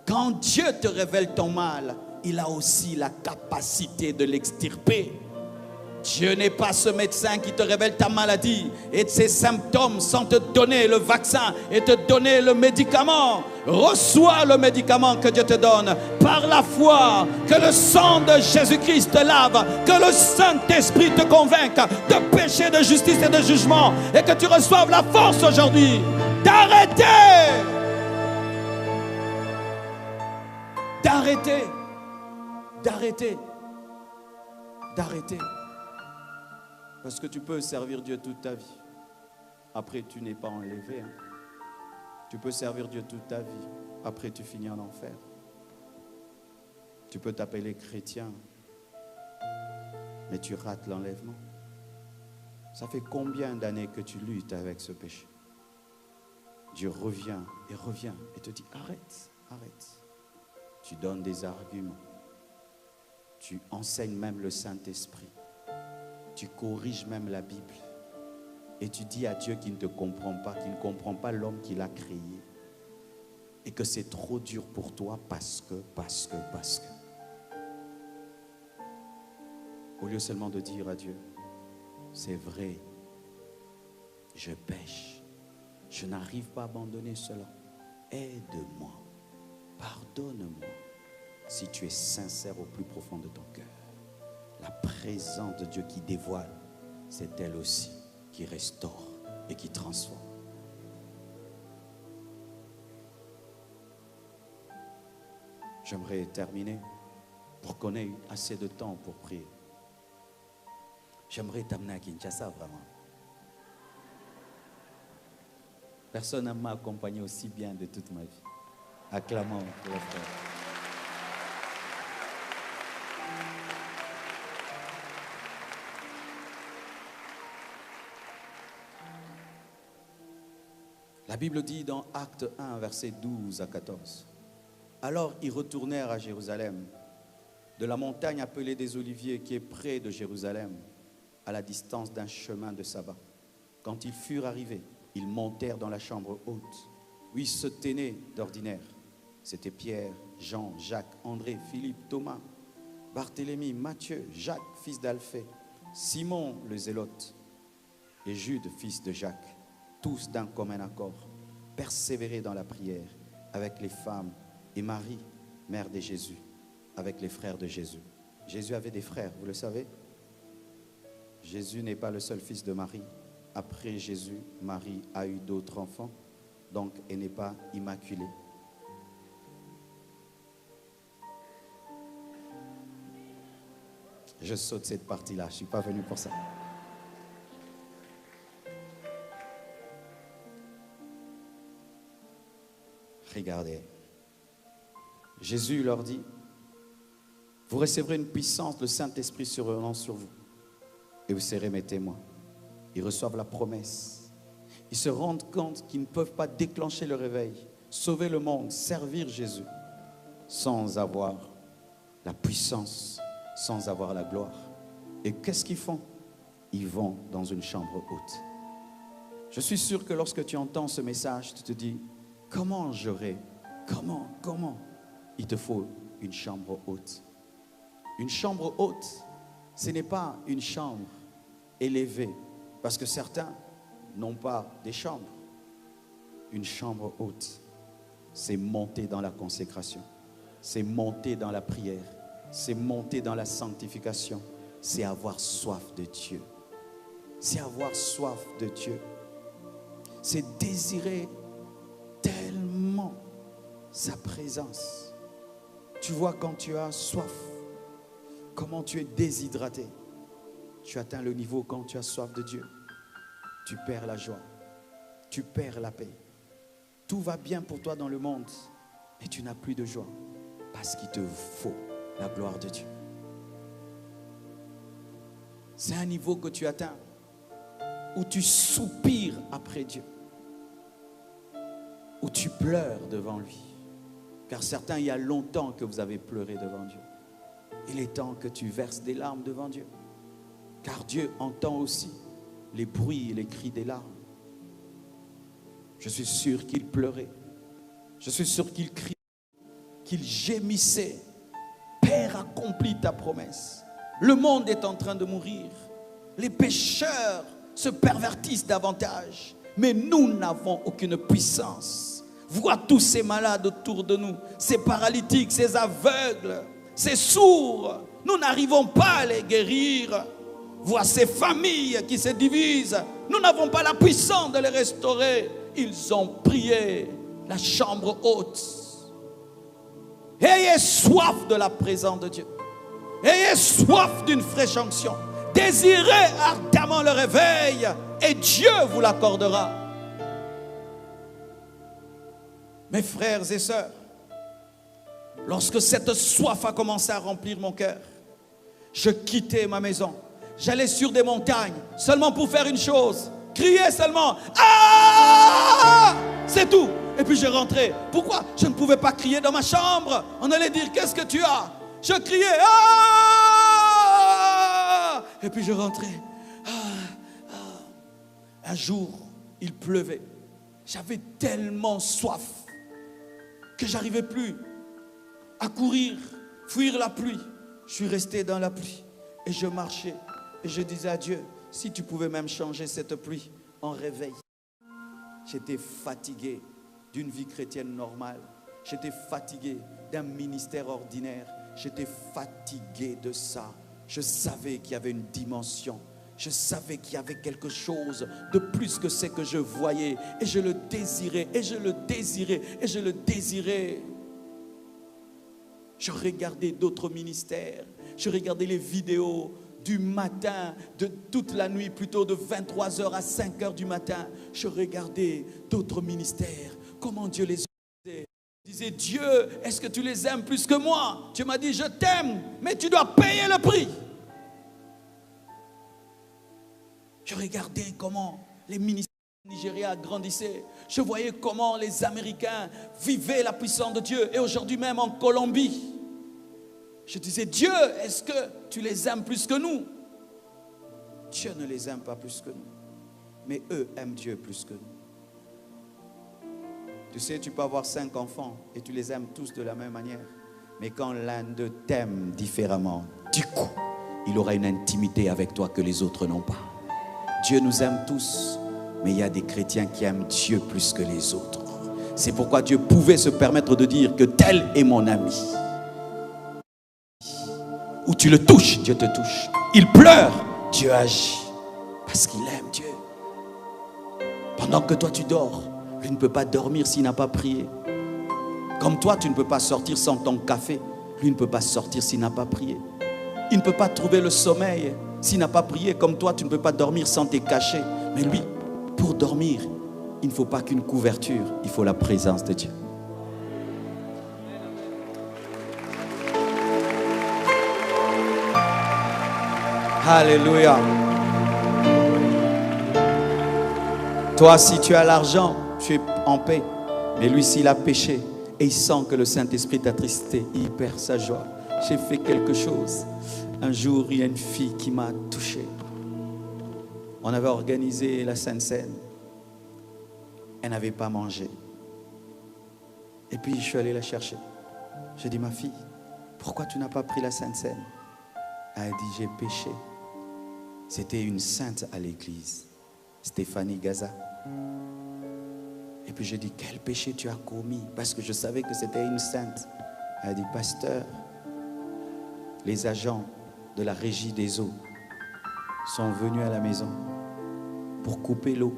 Quand Dieu te révèle ton mal, il a aussi la capacité de l'extirper. Dieu n'est pas ce médecin qui te révèle ta maladie et ses symptômes sans te donner le vaccin et te donner le médicament. Reçois le médicament que Dieu te donne par la foi, que le sang de Jésus-Christ te lave, que le Saint-Esprit te convainque de péché, de justice et de jugement et que tu reçoives la force aujourd'hui d'arrêter. D'arrêter. Parce que tu peux servir Dieu toute ta vie. Après, tu n'es pas enlevé. Hein. Tu peux servir Dieu toute ta vie. Après, tu finis en enfer. Tu peux t'appeler chrétien, mais tu rates l'enlèvement. Ça fait combien d'années que tu luttes avec ce péché? Dieu revient et te dit arrête. Tu donnes des arguments. Tu enseignes même le Saint-Esprit. Tu corriges même la Bible. Et tu dis à Dieu qu'il ne te comprend pas, qu'il ne comprend pas l'homme qu'il a créé. et que c'est trop dur pour toi parce que. Au lieu seulement de dire à Dieu, c'est vrai, je pêche, je n'arrive pas à abandonner cela. Aide-moi, pardonne-moi. Si tu es sincère au plus profond de ton cœur, la présence de Dieu qui dévoile, c'est elle aussi qui restaure et qui transforme. J'aimerais terminer pour qu'on ait assez de temps pour prier. J'aimerais t'amener à Kinshasa vraiment. Personne ne m'a accompagné aussi bien de toute ma vie. Acclamons pour le frère. La Bible dit dans Acte 1, versets 12 à 14. Alors ils retournèrent à Jérusalem, de la montagne appelée des Oliviers qui est près de Jérusalem, à la distance d'un chemin de sabbat. Quand ils furent arrivés, ils montèrent dans la chambre haute, où ils se tenaient d'ordinaire. C'était Pierre, Jean, Jacques, André, Philippe, Thomas, Barthélemy, Matthieu, Jacques, fils d'Alphée, Simon le Zélote et Jude, fils de Jacques, tous d'un commun accord, persévéraient dans la prière avec les femmes et Marie, mère de Jésus, avec les frères de Jésus. Jésus avait des frères, vous le savez? Jésus n'est pas le seul fils de Marie. Après Jésus, Marie a eu d'autres enfants, donc elle n'est pas immaculée. Je saute cette partie-là, je ne suis pas venu pour ça. Regardez. Jésus leur dit, vous recevrez une puissance, le Saint-Esprit survenant sur vous, et vous serez mes témoins. Ils reçoivent la promesse. Ils se rendent compte qu'ils ne peuvent pas déclencher le réveil, sauver le monde, servir Jésus, sans avoir la puissance, sans avoir la gloire. Et qu'est-ce qu'ils font? Ils vont dans une chambre haute. Je suis sûr que lorsque tu entends ce message, tu te dis, comment j'aurai? Comment? Il te faut une chambre haute. Une chambre haute, ce n'est pas une chambre élevée, parce que certains n'ont pas des chambres. Une chambre haute, c'est monter dans la consécration, c'est monter dans la prière, c'est monter dans la sanctification, c'est avoir soif de Dieu. C'est avoir soif de Dieu. C'est désirer tellement sa présence. Tu vois, quand tu as soif, comment tu es déshydraté. Tu atteins le niveau quand tu as soif de Dieu. Tu perds la joie, tu perds la paix. Tout va bien pour toi dans le monde, mais tu n'as plus de joie parce qu'il te faut la gloire de Dieu. C'est un niveau que tu atteins où tu soupires après Dieu, où tu pleures devant lui. Car certains, il y a longtemps que vous avez pleuré devant Dieu. Il est temps que tu verses des larmes devant Dieu. Car Dieu entend aussi les bruits et les cris des larmes. Je suis sûr qu'il pleurait. Je suis sûr qu'il criait, qu'il gémissait. Père, accomplis ta promesse. Le monde est en train de mourir. Les pécheurs se pervertissent davantage. Mais nous n'avons aucune puissance. Vois tous ces malades autour de nous, ces paralytiques, ces aveugles, ces sourds. Nous n'arrivons pas à les guérir. Vois ces familles qui se divisent. Nous n'avons pas la puissance de les restaurer. Ils ont prié la chambre haute. Ayez soif de la présence de Dieu. Ayez soif d'une fraîche onction. Désirez ardemment le réveil et Dieu vous l'accordera. Mes frères et sœurs, lorsque cette soif a commencé à remplir mon cœur, je quittais ma maison. J'allais sur des montagnes seulement pour faire une chose, crier seulement. Ah! C'est tout. Et puis je rentrais. Pourquoi? Je ne pouvais pas crier dans ma chambre. On allait dire, qu'est-ce que tu as? Je criais. Ah! Et puis je rentrais. Un jour, il pleuvait. J'avais tellement soif. que j'arrivais plus à courir, fuir la pluie. Je suis resté dans la pluie et je marchais et je disais à Dieu, si tu pouvais même changer cette pluie en réveil. J'étais fatigué d'une vie chrétienne normale. J'étais fatigué d'un ministère ordinaire. J'étais fatigué de ça. Je savais qu'il y avait une dimension. Je savais qu'il y avait quelque chose de plus que ce que je voyais. Et je le désirais, et je le désirais, et je le désirais. Je regardais d'autres ministères. Je regardais les vidéos du matin, de toute la nuit, plutôt de 23h à 5h du matin. Je regardais d'autres ministères. Comment Dieu les faisait. Je disais, Dieu, est-ce que tu les aimes plus que moi? Dieu m'a dit, je t'aime, mais tu dois payer le prix. Je regardais comment les ministères du Nigeria grandissaient. Je voyais comment les Américains vivaient la puissance de Dieu. Et aujourd'hui même en Colombie. Je disais, Dieu, est-ce que tu les aimes plus que nous? Dieu ne les aime pas plus que nous. Mais eux aiment Dieu plus que nous. Tu sais, tu peux avoir 5 enfants et tu les aimes tous de la même manière. Mais quand l'un d'eux t'aime différemment, du coup, il aura une intimité avec toi que les autres n'ont pas. Dieu nous aime tous, mais il y a des chrétiens qui aiment Dieu plus que les autres. C'est pourquoi Dieu pouvait se permettre de dire que tel est mon ami. Où tu le touches, Dieu te touche. Il pleure, Dieu agit. Parce qu'il aime Dieu. Pendant que toi tu dors, lui ne peut pas dormir s'il n'a pas prié. Comme toi, tu ne peux pas sortir sans ton café. Lui ne peut pas sortir s'il n'a pas prié. Il ne peut pas trouver le sommeil s'il n'a pas prié. Comme toi, tu ne peux pas dormir sans te cacher. Mais lui, pour dormir, il ne faut pas qu'une couverture, il faut la présence de Dieu. Alléluia. Toi, si tu as l'argent, tu es en paix. Mais lui, s'il a péché et il sent que le Saint-Esprit t'a attristé, il perd sa joie. J'ai fait quelque chose. Un jour, il y a une fille qui m'a touché. On avait organisé la Sainte Seine. Elle n'avait pas mangé. Et puis, je suis allé la chercher. J'ai dit, ma fille, pourquoi tu n'as pas pris la Sainte Seine? Elle a dit, j'ai péché. C'était une sainte à l'église, Stéphanie Gaza. Et puis j'ai dit, quel péché tu as commis? Parce que je savais que c'était une sainte. Elle a dit, pasteur, les agents de la régie des eaux sont venus à la maison pour couper l'eau.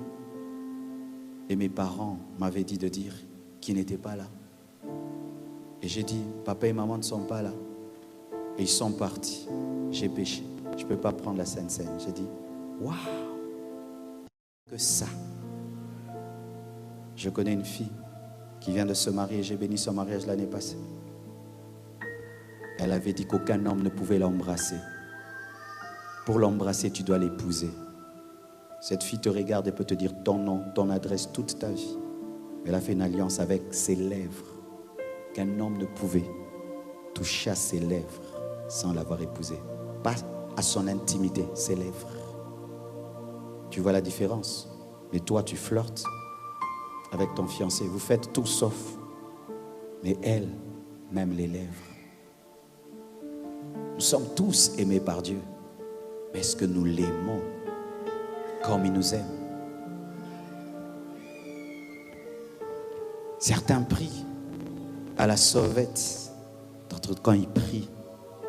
Et mes parents m'avaient dit de dire qu'ils n'étaient pas là. Et j'ai dit, papa et maman ne sont pas là. Et ils sont partis. J'ai péché. Je ne peux pas prendre la Sainte Seine. J'ai dit, waouh, que ça. Je connais une fille qui vient de se marier. J'ai béni son mariage l'année passée. Elle avait dit qu'aucun homme ne pouvait l'embrasser. Pour l'embrasser, tu dois l'épouser. Cette fille te regarde et peut te dire ton nom, ton adresse, toute ta vie. Elle a fait une alliance avec ses lèvres, qu'un homme ne pouvait toucher à ses lèvres sans l'avoir épousée. Pas à son intimité, ses lèvres. Tu vois la différence? Mais toi, tu flirtes avec ton fiancé. Vous faites tout sauf. Mais elle, même les lèvres. Nous sommes tous aimés par Dieu. Mais est-ce que nous l'aimons comme il nous aime? Certains prient à la sauvette. D'autres, quand ils prient,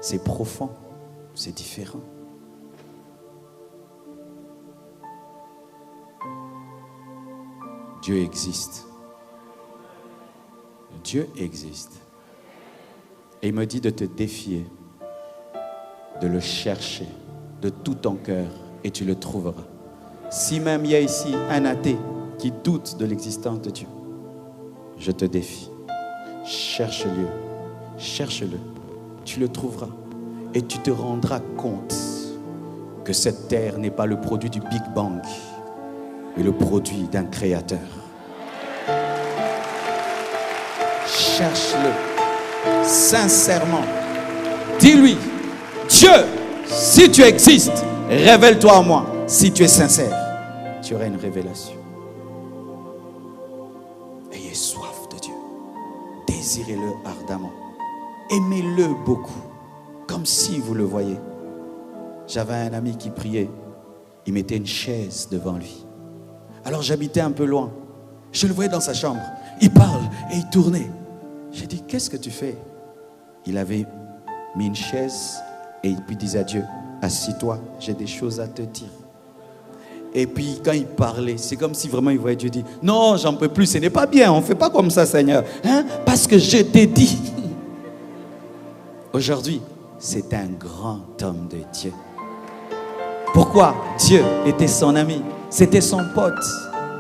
c'est profond. C'est différent. Dieu existe. Dieu existe. Et il me dit de te défier, de le chercher de tout ton cœur et tu le trouveras. Si même il y a ici un athée qui doute de l'existence de Dieu, je te défie. Cherche-le. Cherche-le. Tu le trouveras. Et tu te rendras compte que cette terre n'est pas le produit du Big Bang, mais le produit d'un créateur. Cherche-le sincèrement. Dis-lui, Dieu, si tu existes, révèle-toi à moi. Si tu es sincère, tu auras une révélation. Ayez soif de Dieu. désirez-le ardemment. Aimez-le beaucoup, comme si vous le voyez. J'avais un ami qui priait. Il mettait une chaise devant lui. Alors j'habitais un peu loin. Je le voyais dans sa chambre. Il parle et il tournait. J'ai dit, qu'est-ce que tu fais? Il avait mis une chaise et puis disait à Dieu, assis-toi, j'ai des choses à te dire. Et puis quand il parlait, c'est comme si vraiment il voyait Dieu dire, non, j'en peux plus, ce n'est pas bien, on ne fait pas comme ça, Seigneur. Hein? Parce que je t'ai dit. Aujourd'hui, c'est un grand homme de Dieu. Pourquoi? Dieu était son ami, c'était son pote.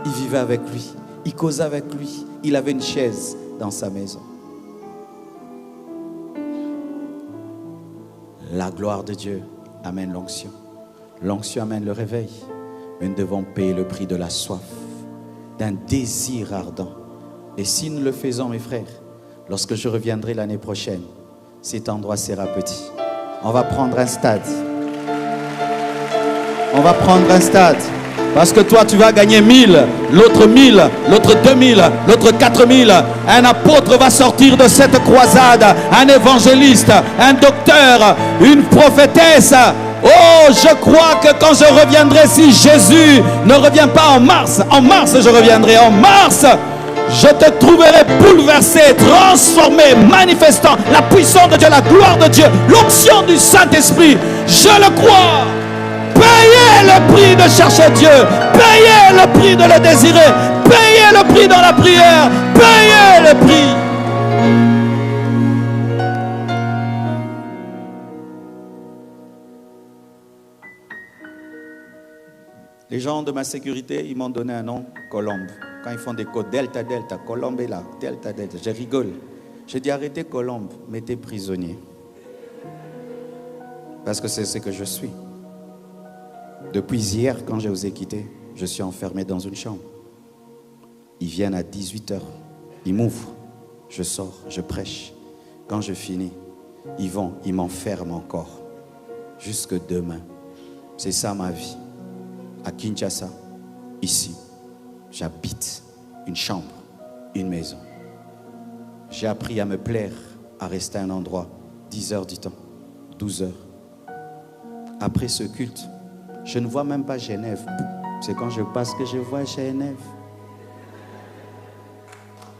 Il vivait avec lui, il causait avec lui, il avait une chaise dans sa maison. La gloire de Dieu amène l'onction. L'onction amène le réveil. Mais nous devons payer le prix de la soif, d'un désir ardent. Et si nous le faisons, mes frères, lorsque je reviendrai l'année prochaine, cet endroit sera petit. On va prendre un stade. On va prendre un stade. Parce que toi, tu vas gagner 1000, l'autre 1000, l'autre 2000, l'autre 4000. Un apôtre va sortir de cette croisade, un évangéliste, un docteur, une prophétesse. Oh, je crois que quand je reviendrai, si Jésus ne revient pas en mars je reviendrai, en mars, je te trouverai bouleversé, transformé, manifestant la puissance de Dieu, la gloire de Dieu, l'onction du Saint-Esprit. Je le crois. Payez le prix de chercher Dieu. Payez le prix de le désirer. Payez le prix dans la prière. Payez le prix. Les gens de ma sécurité, ils m'ont donné un nom, Colombe. Quand ils font des codes, Delta, Delta, Colombe est là, Delta, Delta. Je rigole. J'ai dit, arrêtez Colombe, mettez prisonnier. Parce que c'est ce que je suis. Depuis hier, quand je vous ai quitté, je suis enfermé dans une chambre. Ils viennent à 18h. Ils m'ouvrent. Je sors, je prêche. Quand je finis, ils vont, ils m'enferment encore. Jusque demain. C'est ça ma vie. À Kinshasa, ici, j'habite une chambre, une maison. J'ai appris à me plaire, à rester à un endroit 10 heures du temps, 12 heures. Après ce culte, je ne vois même pas Genève. C'est quand je passe que je vois Genève.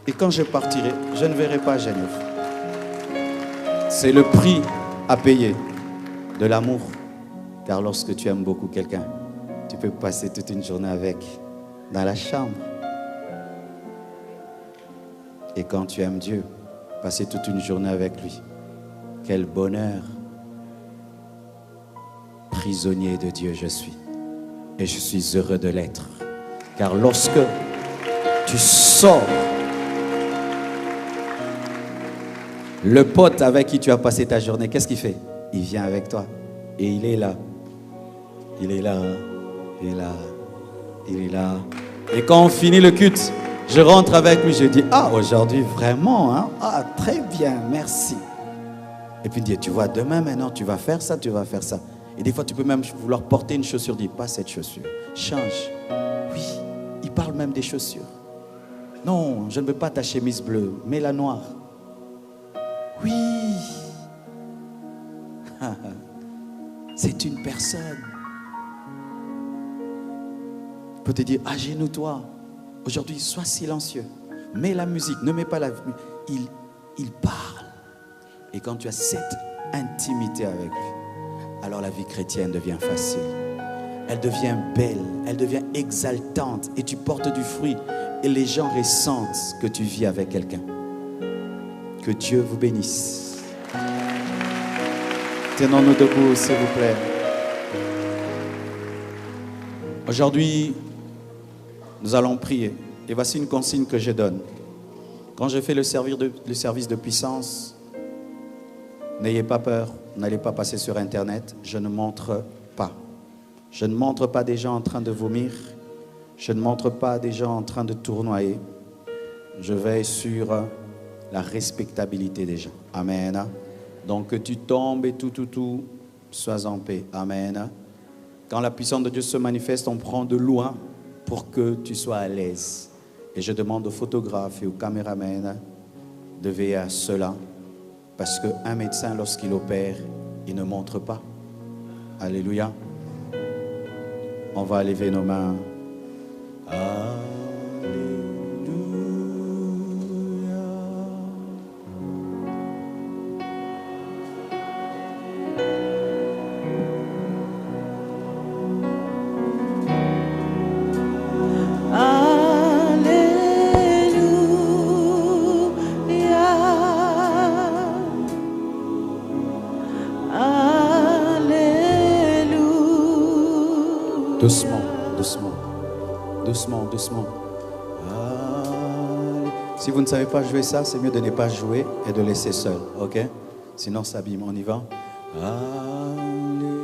Et quand je partirai, je ne verrai pas Genève. C'est le prix à payer de l'amour. Car lorsque tu aimes beaucoup quelqu'un, tu peux passer toute une journée avec, dans la chambre. Et quand tu aimes Dieu, passer toute une journée avec lui. Quel bonheur. Prisonnier de Dieu je suis. Et je suis heureux de l'être. Car lorsque tu sors, le pote avec qui tu as passé ta journée, qu'est-ce qu'il fait? Il vient avec toi. Et il est là. Il est là. Il est là. Il est là. Et quand on finit le culte, je rentre avec lui. Je dis, ah, aujourd'hui, vraiment, hein? Ah, très bien, merci. Et puis il dit, tu vois, demain, maintenant, tu vas faire ça, tu vas faire ça. Et des fois, tu peux même vouloir porter une chaussure. Dis, pas cette chaussure. Change. Oui, il parle même des chaussures. Non, je ne veux pas ta chemise bleue, mets la noire. Oui. C'est une personne. Il peut te dire, agenouille-toi. Aujourd'hui, sois silencieux. Mets la musique, ne mets pas la musique. Il parle. Et quand tu as cette intimité avec lui, alors la vie chrétienne devient facile. Elle devient belle, elle devient exaltante. Et tu portes du fruit. Et les gens ressentent que tu vis avec quelqu'un. Que Dieu vous bénisse. Tenons-nous debout, s'il vous plaît. Aujourd'hui, nous allons prier. Et voici une consigne que je donne. Quand je fais le service de puissance, n'ayez pas peur, n'allez pas passer sur Internet. Je ne montre pas. Je ne montre pas des gens en train de vomir. Je ne montre pas des gens en train de tournoyer. Je veille sur la respectabilité des gens. Amen. Donc que tu tombes et tout, sois en paix. Amen. Quand la puissance de Dieu se manifeste, on prend de loin pour que tu sois à l'aise. Et je demande aux photographes et aux caméramans de veiller à cela, parce qu'un médecin, lorsqu'il opère, il ne montre pas. Alléluia. On va lever nos mains. Doucement, doucement, doucement, doucement. Si vous ne savez pas jouer ça, c'est mieux de ne pas jouer et de laisser seul, ok? Sinon ça abîme, on y va. Alléluia.